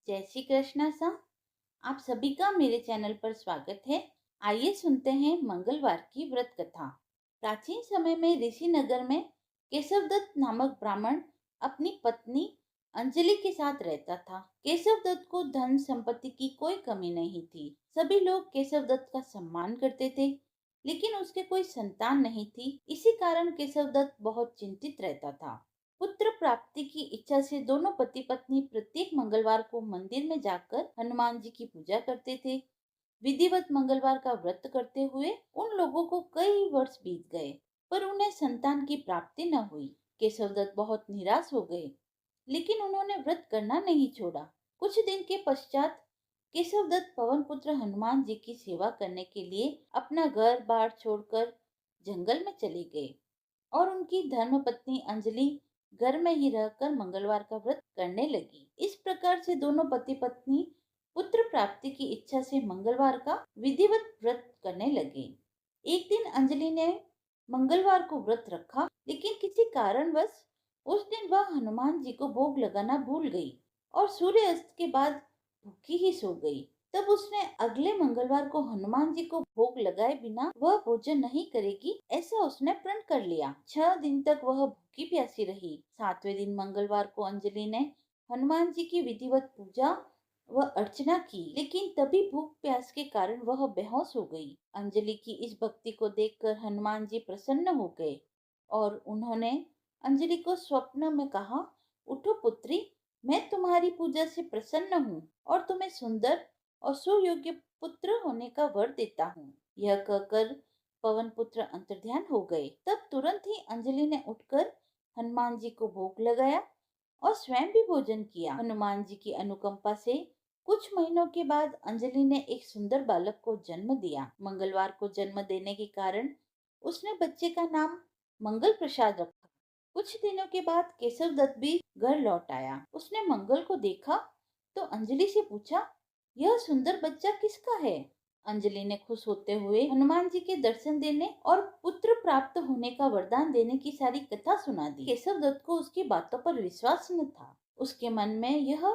जय श्री कृष्णा सा। आप सभी का मेरे चैनल पर स्वागत है। आइए सुनते हैं मंगलवार की व्रत कथा। प्राचीन समय में ऋषि नगर में केशवदत्त नामक ब्राह्मण अपनी पत्नी अंजलि के साथ रहता था। केशवदत्त को धन संपत्ति की कोई कमी नहीं थी। सभी लोग केशवदत्त का सम्मान करते थे, लेकिन उसके कोई संतान नहीं थी। इसी कारण केशवदत्त बहुत चिंतित रहता था। पुत्र प्राप्ति की इच्छा से दोनों पति पत्नी प्रत्येक मंगलवार को मंदिर में जाकर हनुमान जी की पूजा करते थे। विधिवत मंगलवार का व्रत करते हुए उन लोगों को कई वर्ष बीत गए, पर उन्हें संतान की प्राप्ति न हुई। केशवदत्त बहुत निराश हो गए, लेकिन उन्होंने व्रत करना नहीं छोड़ा। कुछ दिन के पश्चात केशवदत्त पवन पुत्र हनुमान जी की सेवा करने के लिए अपना घर बार छोड़कर जंगल में चले गए और उनकी धर्मपत्नी अंजलि घर में ही रहकर मंगलवार का व्रत करने लगी। इस प्रकार से दोनों पति पत्नी पुत्र प्राप्ति की इच्छा से मंगलवार का विधिवत व्रत करने लगे। एक दिन अंजलि ने मंगलवार को व्रत रखा, लेकिन किसी कारणवश उस दिन वह हनुमान जी को भोग लगाना भूल गई और सूर्य अस्त के बाद भूखी ही सो गई। तब उसने अगले मंगलवार को हनुमान जी को भोग लगाए बिना वह भोजन नहीं करेगी, ऐसा उसने प्रण कर लिया। 6 दिन तक वह भूखी प्यासी रही। 7वें दिन मंगलवार को अंजलि ने हनुमान जी की विधिवत पूजा व अर्चना की, लेकिन तभी भूख प्यास के कारण वह बेहोश हो गई। अंजलि की इस भक्ति को देखकर हनुमान जी प्रसन्न हो गए और उन्होंने अंजलि को स्वप्न में कहा, उठो पुत्री, मैं तुम्हारी पूजा से प्रसन्न हूँ और तुम्हें सुंदर और सुयोग्य पुत्र होने का वर देता हूँ। यह कहकर पवन पुत्र अंतर्ध्यान हो गए। तब तुरंत ही अंजलि ने उठकर हनुमान जी को भोग लगाया और स्वयं भी भोजन किया। हनुमान जी की अनुकंपा से कुछ महीनों के बाद अंजलि ने एक सुंदर बालक को जन्म दिया। मंगलवार को जन्म देने के कारण उसने बच्चे का नाम मंगल प्रसाद रखा। कुछ दिनों के बाद केशव दत्त भी घर लौट आया। उसने मंगल को देखा तो अंजलि से पूछा, यह सुंदर बच्चा किसका है? अंजलि ने खुश होते हुए हनुमान जी के दर्शन देने और पुत्र प्राप्त होने का वरदान देने की सारी कथा सुना दी। केशव दत्त को उसकी बातों पर विश्वास न था। उसके मन में यह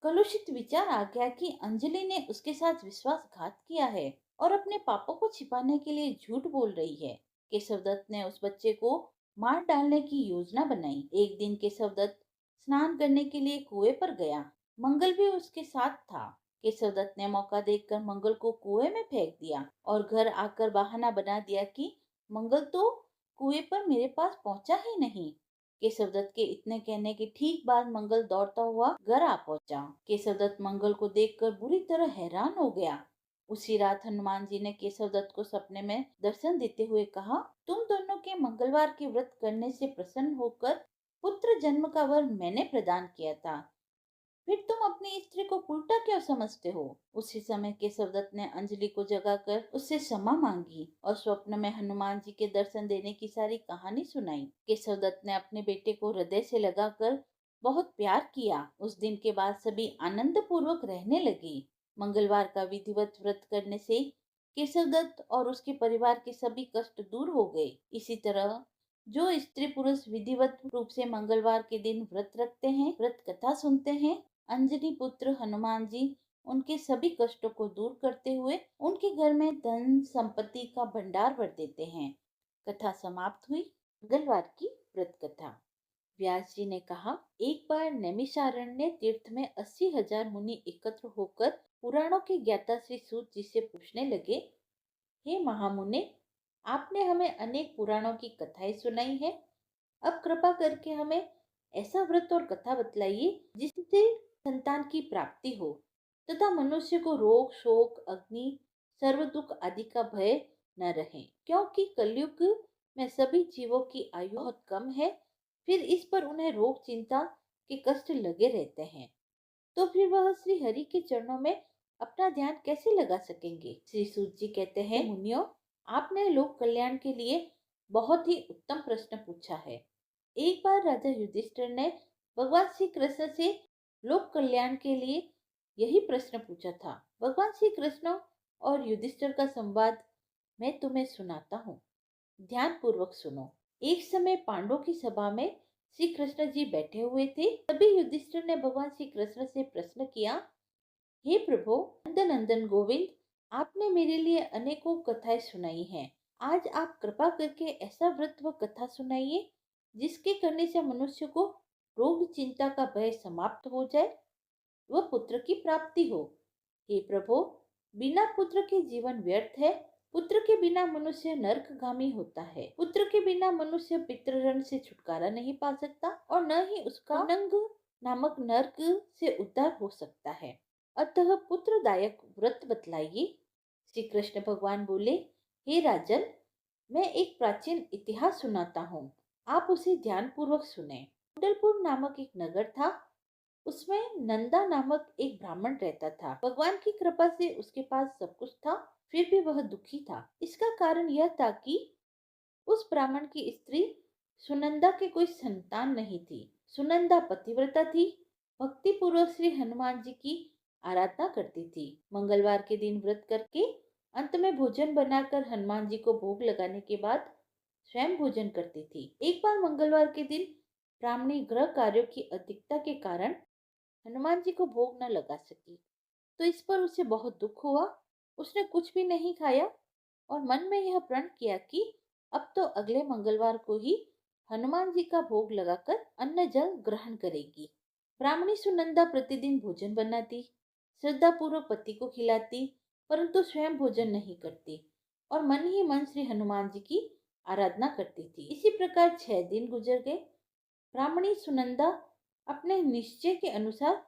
कलुषित विचार आ गया कि अंजलि ने उसके साथ विश्वासघात किया है और अपने पापों को छिपाने के लिए झूठ बोल रही है। केशवदत्त ने उस बच्चे को मार डालने की योजना बनाई। एक दिन केशवदत्त स्नान करने के लिए कुएं पर गया। मंगल भी उसके साथ था। केशवदत्त ने मौका देखकर मंगल को कुएं में फेंक दिया और घर आकर बहाना बना दिया कि मंगल तो कुएं पर मेरे पास पहुंचा ही नहीं। केशवदत्त के इतने कहने के ठीक बाद मंगल दौड़ता हुआ घर आ पहुंचा। केशवदत्त मंगल को देखकर बुरी तरह हैरान हो गया। उसी रात हनुमान जी ने केशवदत्त को सपने में दर्शन देते हुए कहा, तुम दोनों के मंगलवार के व्रत करने से प्रसन्न होकर पुत्र जन्म का वर मैंने प्रदान किया था, फिर तुम अपनी स्त्री को उल्टा क्यों समझते हो? उसी समय केशवदत्त ने अंजलि को जगाकर उससे क्षमा मांगी और स्वप्न में हनुमान जी के दर्शन देने की सारी कहानी सुनाई। केशवदत्त ने अपने बेटे को हृदय से लगाकर बहुत प्यार किया। उस दिन के बाद सभी आनंद पूर्वक रहने लगे। मंगलवार का विधिवत व्रत करने से केशवदत्त और उसके परिवार के सभी कष्ट दूर हो गए। इसी तरह जो स्त्री पुरुष विधिवत रूप से मंगलवार के दिन व्रत रखते हैं, व्रत कथा सुनते हैं, अंजनी पुत्र हनुमान जी उनके सभी कष्टों को दूर करते हुए उनके घर में धन संपत्ति का भंडार भर देते हैं। कथा समाप्त हुई। मंगलवार की व्रत कथा। व्यास जी ने कहा, एक बार नैमिषारण्य तीर्थ में 80,000 मुनि एकत्र होकर पुराणों के ज्ञाता श्री सूत जी से पूछने लगे, हे महामुने, आपने हमें अनेक पुराणों की कथाएं सुनाई है। अब कृपा करके हमें ऐसा व्रत और कथा बतलाइए जिससे संतान की प्राप्ति हो तथा मनुष्य को रोग शोक अग्नि सर्व दुख आदि का भय न रहे, क्योंकि कलयुग में सभी जीवों की आयु बहुत कम है। फिर इस पर उन्हें रोग चिंता के कष्ट लगे रहते हैं, तो फिर वह श्री हरि के चरणों में अपना ध्यान कैसे लगा सकेंगे? श्री सूत जी कहते हैं, मुनियो, आपने लोक कल्याण के लिए बहुत ही उत्तम प्रश्न पूछा है। एक बार राजा युधिष्ठिर ने भगवान श्री कृष्ण से लोक कल्याण के लिए यही प्रश्न पूछा था। भगवान श्री कृष्ण और युधिष्ठिर का संवाद मैं तुम्हें सुनाता हूँ, ध्यान पूर्वक सुनो। एक समय पांडवों की सभा में श्री कृष्ण जी बैठे हुए थे। तभी युधिष्ठिर ने भगवान श्री कृष्ण से प्रश्न किया, हे प्रभु नंदन नंदन गोविंद, आपने मेरे लिए अनेकों कथाएं सुनाई हैं। आज आप कृपा करके ऐसा व्रत व कथा सुनाइए जिसके करने से मनुष्य को रोग चिंता का भय समाप्त हो जाए व पुत्र की प्राप्ति हो। हे प्रभु, बिना पुत्र के जीवन व्यर्थ है। पुत्र के बिना मनुष्य नरकगामी होता है। पुत्र के बिना मनुष्य पितृऋण से छुटकारा नहीं पा सकता और न ही उसका नंग नामक नरक से उद्धार हो सकता है। अतः पुत्रदायक व्रत बतलाइए। श्री कृष्ण भगवान बोले, हे राजन, मैं एक प्राचीन इतिहास सुनाता हूँ, आप उसे ध्यान पूर्वक सुने। कुंडलपुर नामक एक नगर था। उसमें नंदा नामक एक ब्राह्मण रहता था। भगवान की कृपा से उसके पास सब कुछ था, फिर भी वह दुखी था। इसका कारण यह था कि उस ब्राह्मण की स्त्री सुनंदा के कोई संतान नहीं थी। सुनंदा पतिव्रता थी, भक्ति पूर्वक श्री हनुमान जी की आराधना करती थी। मंगलवार के दिन व्रत करके अंत में भोजन बनाकर हनुमान जी को भोग लगाने के बाद स्वयं भोजन करती थी। एक बार मंगलवार के दिन ब्राह्मणी गृह कार्यों की अधिकता के कारण हनुमान जी को भोग न लगा सकी, तो इस पर उसे बहुत दुख हुआ। उसने कुछ भी नहीं खाया और मन में यह प्रण किया कि अब तो अगले मंगलवार को ही हनुमान जी का भोग लगाकर अन्न जल ग्रहण करेगी। ब्राह्मणी सुनंदा प्रतिदिन भोजन बनाती, श्रद्धा पूर्वक पति को खिलाती, परंतु स्वयं भोजन नहीं करती और मन ही मन श्री हनुमान जी की आराधना करती थी। इसी प्रकार 6 दिन गुजर गए। ब्राह्मणी सुनंदा अपने निश्चय के अनुसार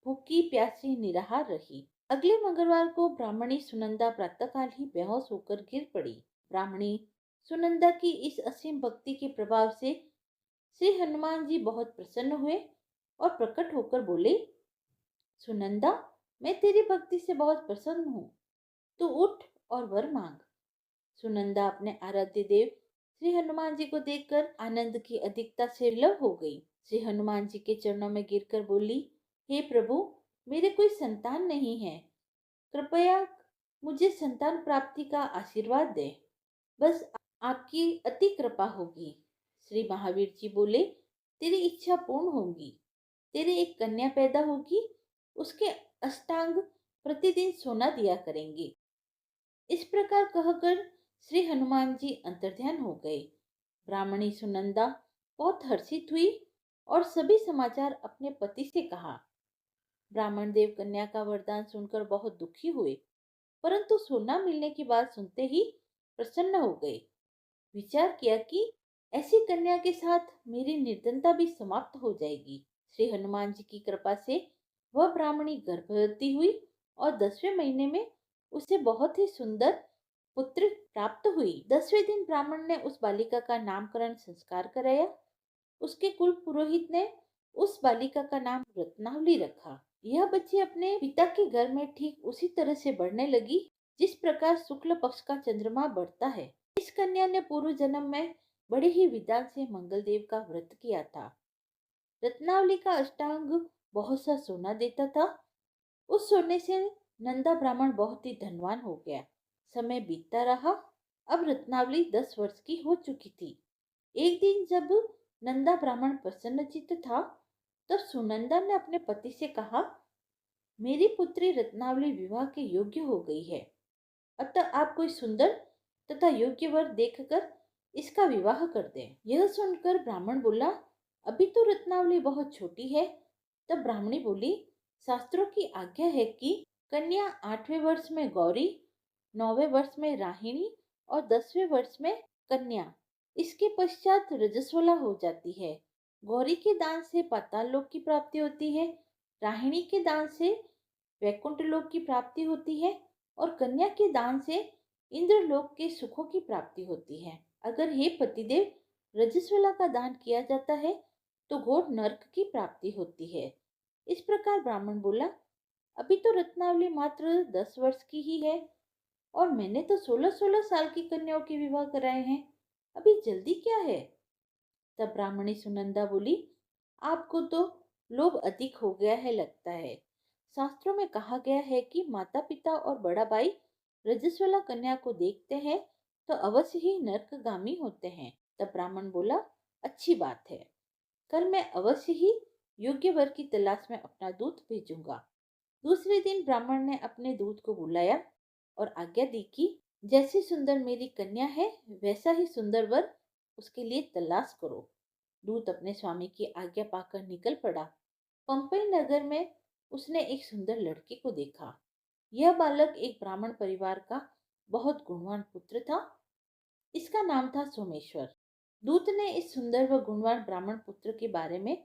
भूखी प्यासी निराहार रही। अगले मंगलवार को ब्राह्मणी सुनंदा प्रातःकाल ही बेहोश होकर गिर पड़ी। ब्राह्मणी सुनंदा की इस असीम भक्ति के प्रभाव से श्री हनुमान जी बहुत प्रसन्न हुए और प्रकट होकर बोले, सुनंदा, मैं तेरी भक्ति से बहुत प्रसन्न हूँ, तू उठ और वर मांग। सुनंदा अपने आराध्य देव श्री हनुमान जी को देखकर आनंद की अधिकता से विलव हो गई। श्री हनुमान जी के चरणों में गिरकर बोली, हे प्रभु, मेरे कोई संतान नहीं है, कृपया मुझे संतान प्राप्ति का आशीर्वाद दे। बस आपकी अति कृपा होगी। श्री महावीर जी बोले, तेरी इच्छा पूर्ण होगी। तेरी एक कन्या पैदा होगी, उसके अष्टांग प्रतिदिन सोना दिया करेंगे। इस प्रकार कहकर श्री हनुमान जी अंतर्ध्यान हो गए। ब्राह्मणी सुनंदा बहुत हर्षित हुई और सभी समाचार अपने पति से कहा। ब्राह्मण देव कन्या का वरदान सुनकर बहुत दुखी हुए, परंतु सोना मिलने की बात सुनते ही प्रसन्न हो गए। विचार किया कि ऐसी कन्या के साथ मेरी निर्धनता भी समाप्त हो जाएगी। श्री हनुमान जी की कृपा से वह ब्राह्मणी गर्भवती हुई और 10वें महीने में उसे बहुत ही सुंदर पुत्र प्राप्त हुई। 10वें दिन ब्राह्मण ने उस बालिका का नामकरण संस्कार कराया। उसके कुल पुरोहित ने उस बालिका का नाम रत्नावली रखा। यह बच्ची अपने पिता के घर में ठीक उसी तरह से बढ़ने लगी जिस प्रकार शुक्ल पक्ष का चंद्रमा बढ़ता है। इस कन्या ने पूर्व जन्म में बड़े ही विधान से मंगल देव का व्रत किया था। रत्नावली का अष्टांग बहुत सा सोना देता था। उस सोने से नंदा ब्राह्मण बहुत ही धनवान हो गया। समय बीतता रहा। अब रत्नावली 10 वर्ष की हो चुकी थी। एक दिन जब नंदा ब्राह्मण प्रसन्नचित्त था, तब सुनंदा ने अपने पति से कहा, मेरी पुत्री रत्नावली विवाह के योग्य हो गई है, अतः आप कोई सुंदर तथा योग्य वर देखकर इसका विवाह कर दें। यह सुनकर ब्राह्मण बोला, अभी तो रत्नावली बहुत छोटी है। तब ब्राह्मणी बोली, शास्त्रों की आज्ञा है कि कन्या 8वें वर्ष में गौरी, 9वें वर्ष में राहिणी और 10वें वर्ष में कन्या, इसके पश्चात रजस्वला हो जाती है। गौरी के दान से पाताल लोक की प्राप्ति होती है, राहिणी के दान से वैकुंठ लोक की प्राप्ति होती है और कन्या के दान से इंद्रलोक के सुखों की प्राप्ति होती है। अगर हे पतिदेव रजस्वला का दान किया जाता है तो घोर नरक की प्राप्ति होती है। इस प्रकार ब्राह्मण बोला, अभी तो रत्नावली मात्र 10 वर्ष की ही है और मैंने तो 16-16 साल की कन्याओं के विवाह कराए हैं, अभी जल्दी क्या है। तब ब्राह्मणी सुनंदा बोली, आपको तो लोभ अधिक हो गया है लगता है। शास्त्रों में कहा गया है कि माता पिता और बड़ा भाई रजस्वला कन्या को देखते हैं तो अवश्य ही नरकगामी होते हैं। तब ब्राह्मण बोला, अच्छी बात है, कल मैं अवश्य ही योग्य वर की तलाश में अपना दूत भेजूंगा। दूसरे दिन ब्राह्मण ने अपने दूत को बुलाया और आज्ञा दी कि जैसी सुंदर मेरी कन्या है वैसा ही सुंदर वर उसके लिए तलाश करो। दूत अपने स्वामी की आज्ञा पाकर निकल पड़ा। पंपई नगर में उसने एक सुंदर लड़की को देखा। यह बालक एक ब्राह्मण परिवार का बहुत गुणवान पुत्र था। इसका नाम था सोमेश्वर। दूत ने इस सुंदर व गुणवान ब्राह्मण पुत्र के बारे में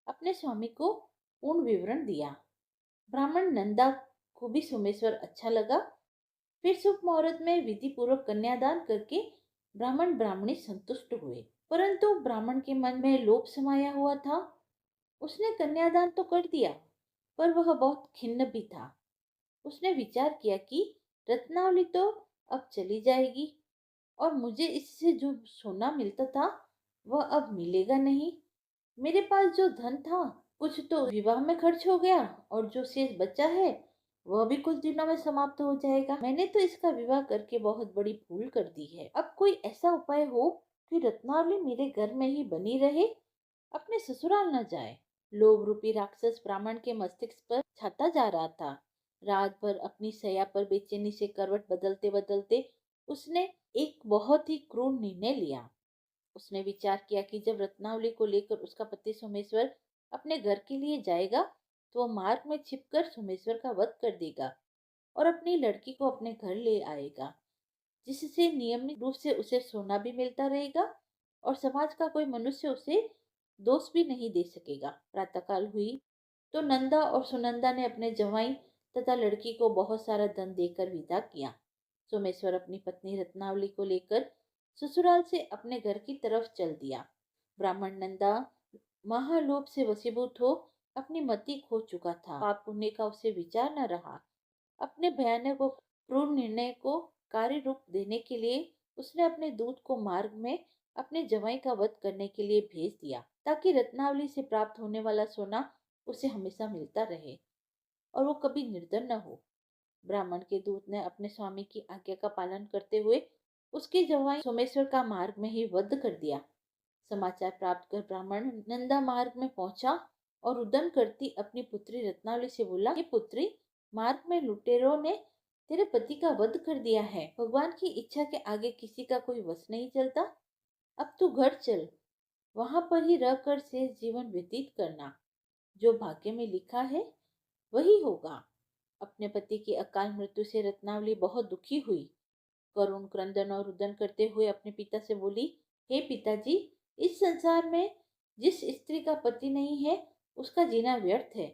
अपने स्वामी को पूर्ण विवरण दिया। ब्राह्मण नंदा को भी सोमेश्वर अच्छा लगा। फिर शुभ मुहूर्त में विधि पूर्वक कन्यादान करके ब्राह्मण ब्राह्मणी संतुष्ट हुए। परंतु ब्राह्मण के मन में लोभ समाया हुआ था। उसने कन्यादान तो कर दिया, पर वह बहुत खिन्न भी था। उसने विचार किया कि रत्नावली तो अब चली जाएगी और मुझे इससे जो सोना मिलता था वह अब मिलेगा नहीं। मेरे पास जो धन था कुछ तो विवाह में खर्च हो गया और जो शेष बचा है वह भी कुछ दिनों में समाप्त हो जाएगा। मैंने तो इसका विवाह करके बहुत बड़ी भूल कर दी है। अब कोई ऐसा उपाय हो कि रत्नावली मेरे घर में ही बनी रहे, अपने ससुराल न जाए। लोभ रूपी राक्षस ब्राह्मण के मस्तिष्क पर छाता जा रहा था। रात भर अपनी शैया पर बेचैनी से करवट बदलते बदलते उसने एक बहुत ही क्रूर निर्णय लिया। उसने विचार किया कि जब रत्नावली को लेकर उसका पति सोमेश्वर अपने घर के लिए जाएगा तो वह मार्ग में छिपकर सोमेश्वर का वध कर देगा और अपनी लड़की को अपने घर ले आएगा, जिससे नियमित रूप से उसे सोना भी मिलता रहेगा और समाज का कोई मनुष्य उसे दोष भी नहीं दे सकेगा। प्रातःकाल हुई तो नंदा और सुनंदा ने अपने जवाई तथा लड़की को बहुत सारा धन देकर विदा किया। सोमेश्वर अपनी पत्नी रत्नावली को लेकर ससुराल से अपने घर की तरफ चल दिया। ब्राह्मण नंदा महालोभ से वशीभूत हो अपनी मति खो चुका था। पाप पुण्य का उसे विचार न रहा। अपने भयानक और क्रूर निर्णय को कार्य रूप देने के लिए उसने अपने दूत को मार्ग में अपने जवाई का वध करने के लिए भेज दिया, ताकि रत्नावली से प्राप्त होने वाला सोना उसे हमेशा मिलता रहे और वो कभी निर्धन न हो। ब्राह्मण के दूत ने अपने स्वामी की आज्ञा का पालन करते हुए उसके जवाई सोमेश्वर का मार्ग में ही वध कर दिया। समाचार प्राप्त कर ब्राह्मण नंदा मार्ग में पहुंचा और रुदन करती अपनी पुत्री रत्नावली से बोला, हे पुत्री, मार्ग में लुटेरों ने तेरे पति का वध कर दिया है। भगवान की इच्छा के आगे किसी का कोई वश नहीं चलता। अब तू घर चल, वहां पर ही रहकर शेष जीवन व्यतीत करना। जो भाग्य में लिखा है वही होगा। अपने पति की अकाल मृत्यु से रत्नावली बहुत दुखी हुई। करुण क्रंदन और रुदन करते हुए अपने पिता से बोली, हे पिताजी, इस संसार में जिस स्त्री का पति नहीं है उसका जीना व्यर्थ है।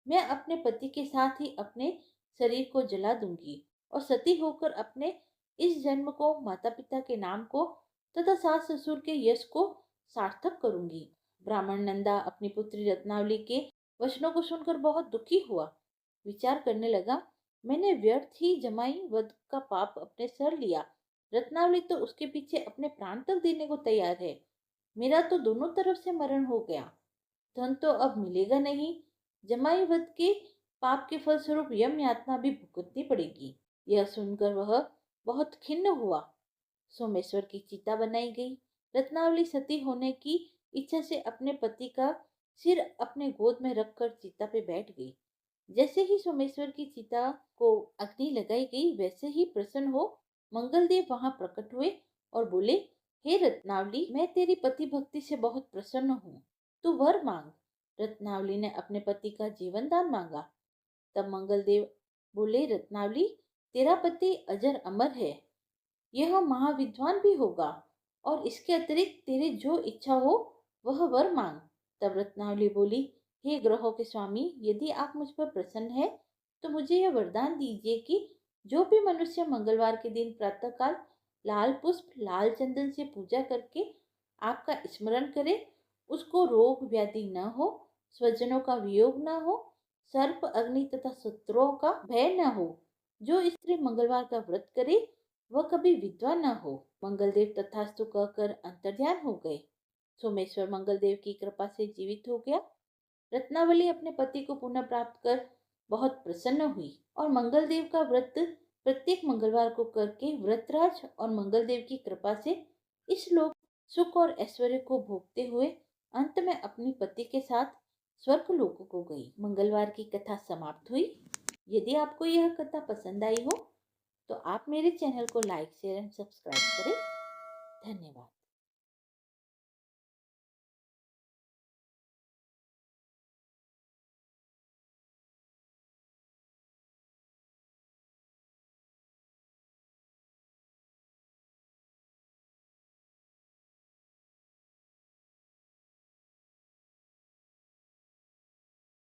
मैं अपने पति के साथ ही अपने शरीर को जला दूंगी और सती होकर अपने इस जन्म को, माता पिता के नाम को तथा सास ससुर के यश को सार्थक करूंगी। ब्राह्मण नंदा अपनी पुत्री रत्नावली के वचनों को सुनकर बहुत दुखी हुआ। विचार करने लगा, मैंने व्यर्थ ही जमाई वध का पाप अपने सर लिया। रत्नावली तो उसके पीछे अपने प्राण तक देने को तैयार है। मेरा तो दोनों तरफ से मरण हो गया। धन तो अब मिलेगा नहीं। जमाई वध के पाप के फलस्वरूप यम यातना भी भुगतनी पड़ेगी। यह सुनकर वह बहुत खिन्न हुआ। सोमेश्वर की चिता बनाई गई। रत्नावली सती होने की इच्छा से अपने पति का सिर अपने गोद में रखकर चिता पे बैठ गई। जैसे ही सोमेश्वर की चिता को अग्नि लगाई गई वैसे ही प्रसन्न हो मंगलदेव वहां प्रकट हुए और बोले, हे रत्नावली, मैं तेरी पति भक्ति से बहुत प्रसन्न हूँ। तू वर मांग। रत्नावली ने अपने पति का जीवन दान मांगा। तब मंगलदेव बोले, रत्नावली, तेरा पति अजर अमर है, यह महाविद्वान भी होगा और इसके अतिरिक्त तेरी जो इच्छा हो वह वर मांग। तब रत्नावली बोली, हे ग्रहों के स्वामी, यदि आप मुझ पर प्रसन्न है तो मुझे यह वरदान दीजिए कि जो भी मनुष्य मंगलवार के दिन प्रातःकाल लाल पुष्प लाल चंदन से पूजा करके आपका स्मरण करे, उसको रोग व्याधि न हो, स्वजनों का वियोग न हो, सर्प अग्नि तथा शत्रुओं का भय न हो। जो स्त्री मंगलवार का व्रत करे वह कभी विधवा न हो। मंगलदेव तथास्तु कहकर अंतर्ध्यान हो गए। सोमेश्वर मंगलदेव की कृपा से जीवित हो गया। रत्नावली अपने पति को पुनः प्राप्त कर बहुत प्रसन्न हुई और मंगलदेव का व्रत प्रत्येक मंगलवार को करके व्रतराज और मंगलदेव की कृपा से इस लोक सुख और ऐश्वर्य को भोगते हुए अंत में अपनी पति के साथ स्वर्गलोक को गई। मंगलवार की कथा समाप्त हुई। यदि आपको यह कथा पसंद आई हो तो आप मेरे चैनल को लाइक शेयर एंड सब्सक्राइब करें।